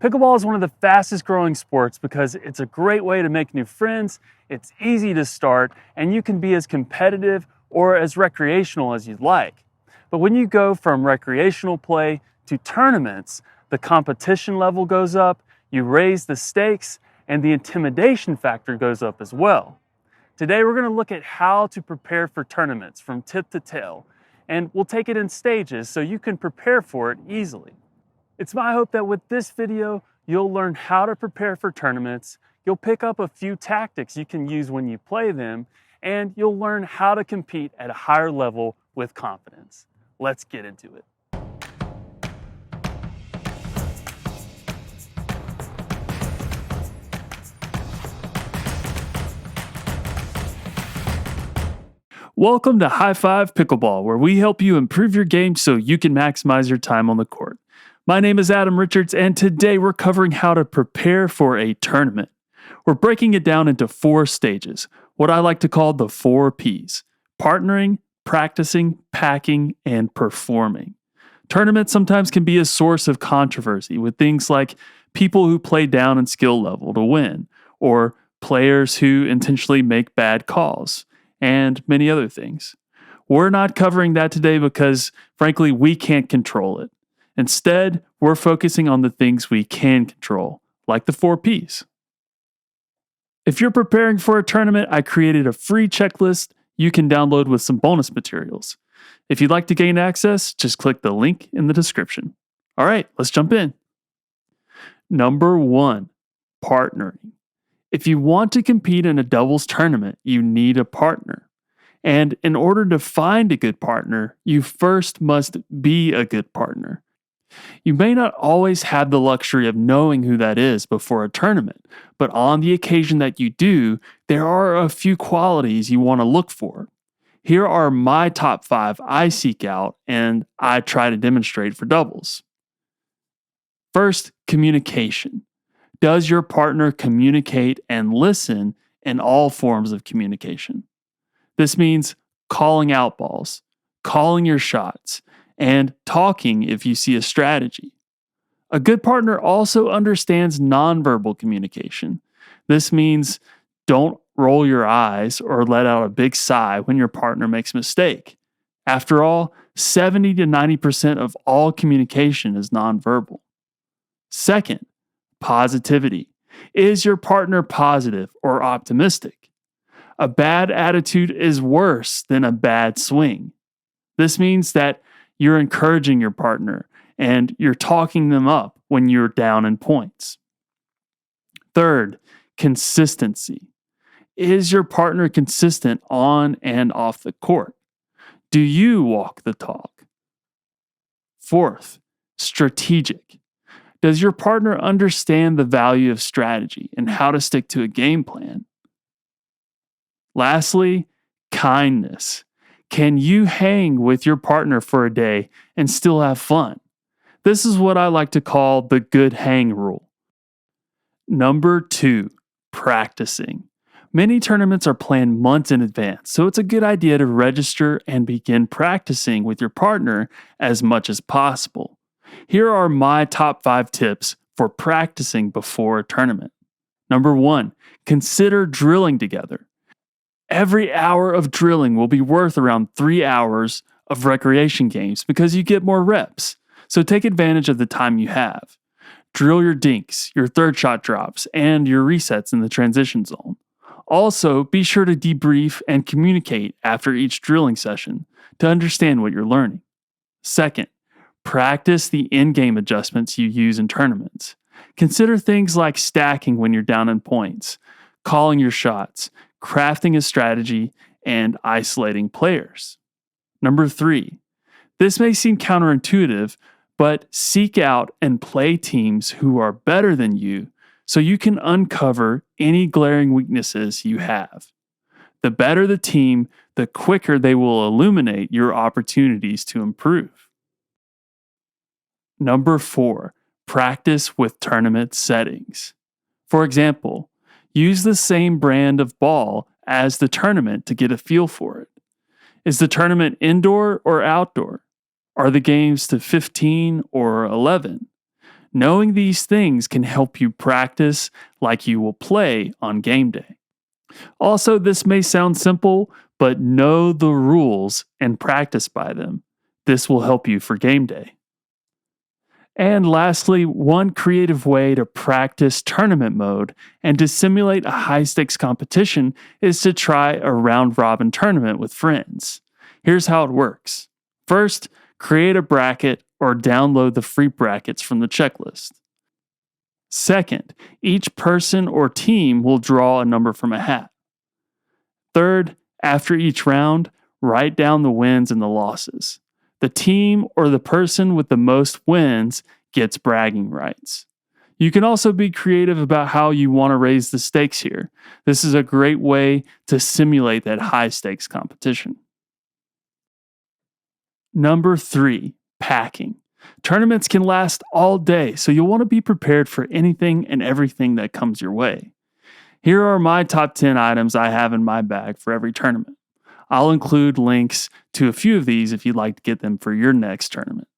Pickleball is one of the fastest growing sports because it's a great way to make new friends, it's easy to start, and you can be as competitive or as recreational as you'd like. But when you go from recreational play to tournaments, the competition level goes up, you raise the stakes, and the intimidation factor goes up as well. Today we're going to look at how to prepare for tournaments from tip to tail, and we'll take it in stages so you can prepare for it easily. It's my hope that with this video, you'll learn how to prepare for tournaments, you'll pick up a few tactics you can use when you play them, and you'll learn how to compete at a higher level with confidence. Let's get into it. Welcome to High Five Pickleball, where we help you improve your game so you can maximize your time on the court. My name is Adam Richards, and today we're covering how to prepare for a tournament. We're breaking it down into 4 stages, what I like to call the 4 Ps: partnering, practicing, packing, and performing. Tournaments sometimes can be a source of controversy with things like people who play down in skill level to win, or players who intentionally make bad calls, and many other things. We're not covering that today because, frankly, we can't control it. Instead, we're focusing on the things we can control, like the 4 Ps. If you're preparing for a tournament, I created a free checklist you can download with some bonus materials. If you'd like to gain access, just click the link in the description. All right, let's jump in. Number 1, partnering. If you want to compete in a doubles tournament, you need a partner. And in order to find a good partner, you first must be a good partner. You may not always have the luxury of knowing who that is before a tournament, but on the occasion that you do, there are a few qualities you want to look for. Here are my top 5 I seek out and I try to demonstrate for doubles. First, communication. Does your partner communicate and listen in all forms of communication? This means calling out balls, calling your shots, and talking if you see a strategy. A good partner also understands nonverbal communication. This means don't roll your eyes or let out a big sigh when your partner makes a mistake. After all, 70 to 90% of all communication is nonverbal. Second, positivity. Is your partner positive or optimistic? A bad attitude is worse than a bad swing. This means that you're encouraging your partner and you're talking them up when you're down in points. Third, consistency. Is your partner consistent on and off the court? Do you walk the talk? Fourth, strategic. Does your partner understand the value of strategy and how to stick to a game plan? Lastly, kindness. Can you hang with your partner for a day and still have fun? This is what I like to call the good hang rule. Number 2, practicing. Many tournaments are planned months in advance, so it's a good idea to register and begin practicing with your partner as much as possible. Here are my top 5 tips for practicing before a tournament. Number 1, consider drilling together. Every hour of drilling will be worth around 3 hours of recreation games because you get more reps. So take advantage of the time you have. Drill your dinks, your third shot drops, and your resets in the transition zone. Also, be sure to debrief and communicate after each drilling session to understand what you're learning. Second, practice the in-game adjustments you use in tournaments. Consider things like stacking when you're down in points, calling your shots, crafting a strategy, and isolating players. Number 3, this may seem counterintuitive, but seek out and play teams who are better than you so you can uncover any glaring weaknesses you have. The better the team, the quicker they will illuminate your opportunities to improve. Number 4, practice with tournament settings. For example, use the same brand of ball as the tournament to get a feel for it. Is the tournament indoor or outdoor? Are the games to 15 or 11? Knowing these things can help you practice like you will play on game day. Also, this may sound simple, but know the rules and practice by them. This will help you for game day. And lastly, one creative way to practice tournament mode and to simulate a high stakes competition is to try a round robin tournament with friends. Here's how it works. First, create a bracket or download the free brackets from the checklist. Second, each person or team will draw a number from a hat. Third, after each round, write down the wins and the losses. The team or the person with the most wins gets bragging rights. You can also be creative about how you want to raise the stakes here. This is a great way to simulate that high stakes competition. Number 3, packing. Tournaments can last all day, so you'll want to be prepared for anything and everything that comes your way. Here are my top 10 items I have in my bag for every tournament. I'll include links to a few of these if you'd like to get them for your next tournament.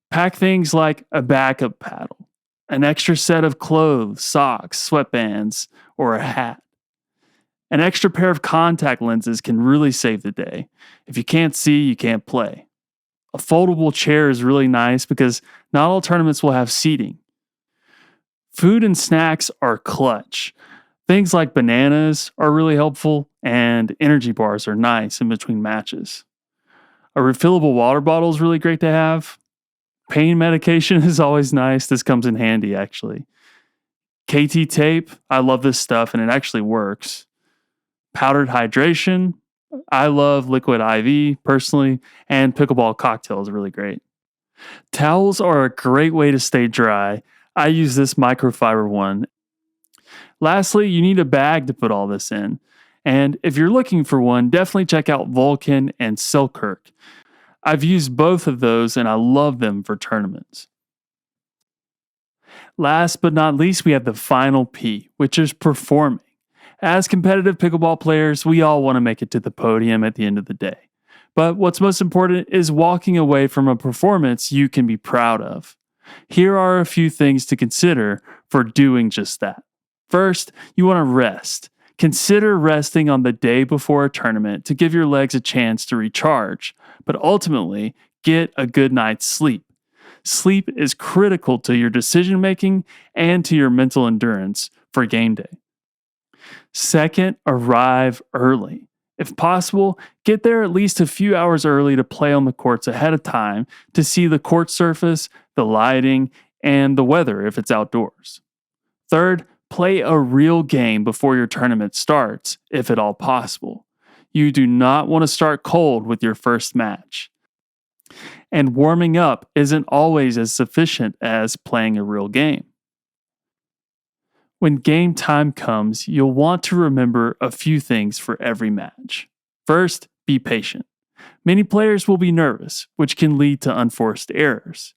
Pack things like a backup paddle, an extra set of clothes, socks, sweatbands, or a hat. An extra pair of contact lenses can really save the day. If you can't see, you can't play. A foldable chair is really nice because not all tournaments will have seating. Food and snacks are clutch. Things like bananas are really helpful, and energy bars are nice in between matches. A refillable water bottle is really great to have. Pain medication is always nice. This comes in handy, actually. KT tape, I love this stuff, and it actually works. Powdered hydration, I love liquid IV personally, and pickleball cocktail is really great. Towels are a great way to stay dry. I use this microfiber one. Lastly, you need a bag to put all this in. And if you're looking for one, definitely check out Vulcan and Selkirk. I've used both of those and I love them for tournaments. Last but not least, we have the final P, which is performing. As competitive pickleball players, we all want to make it to the podium at the end of the day. But what's most important is walking away from a performance you can be proud of. Here are a few things to consider for doing just that. First, you want to rest. Consider resting on the day before a tournament to give your legs a chance to recharge, but ultimately, get a good night's sleep. Sleep is critical to your decision making and to your mental endurance for game day. Second, arrive early. If possible, get there at least a few hours early to play on the courts ahead of time to see the court surface, the lighting, and the weather if it's outdoors. Third, play a real game before your tournament starts, if at all possible. You do not want to start cold with your first match. And warming up isn't always as sufficient as playing a real game. When game time comes, you'll want to remember a few things for every match. First, be patient. Many players will be nervous, which can lead to unforced errors.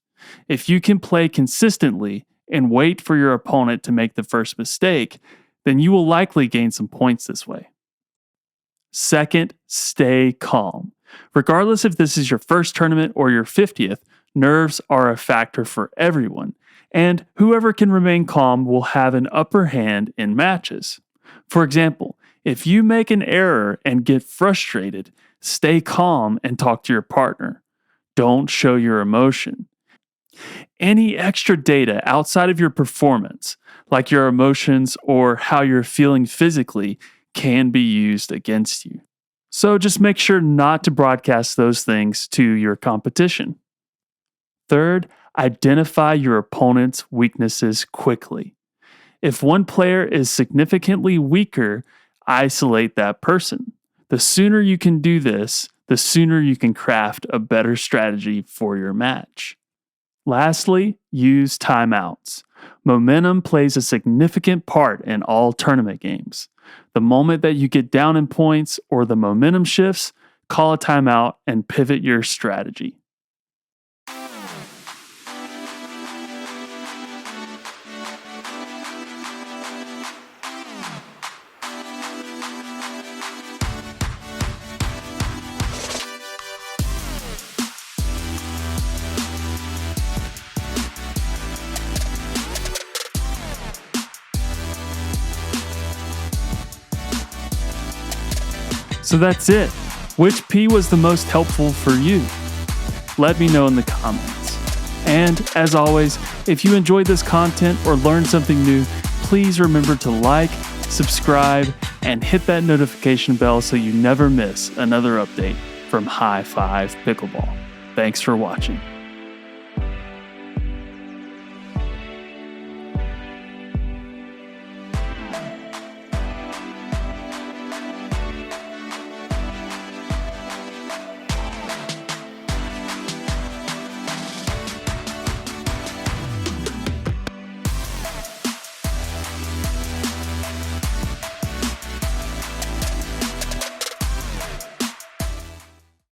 If you can play consistently and wait for your opponent to make the first mistake, then you will likely gain some points this way. Second, stay calm. Regardless if this is your first tournament or your 50th, nerves are a factor for everyone, and whoever can remain calm will have an upper hand in matches. For example, if you make an error and get frustrated, stay calm and talk to your partner. Don't show your emotion. Any extra data outside of your performance, like your emotions or how you're feeling physically, can be used against you. So just make sure not to broadcast those things to your competition. Third, identify your opponent's weaknesses quickly. If one player is significantly weaker, isolate that person. The sooner you can do this, the sooner you can craft a better strategy for your match. Lastly, use timeouts. Momentum plays a significant part in all tournament games. The moment that you get down in points or the momentum shifts, call a timeout and pivot your strategy. So that's it. Which P was the most helpful for you? Let me know in the comments. And as always, if you enjoyed this content or learned something new, please remember to like, subscribe, and hit that notification bell so you never miss another update from High Five Pickleball. Thanks for watching.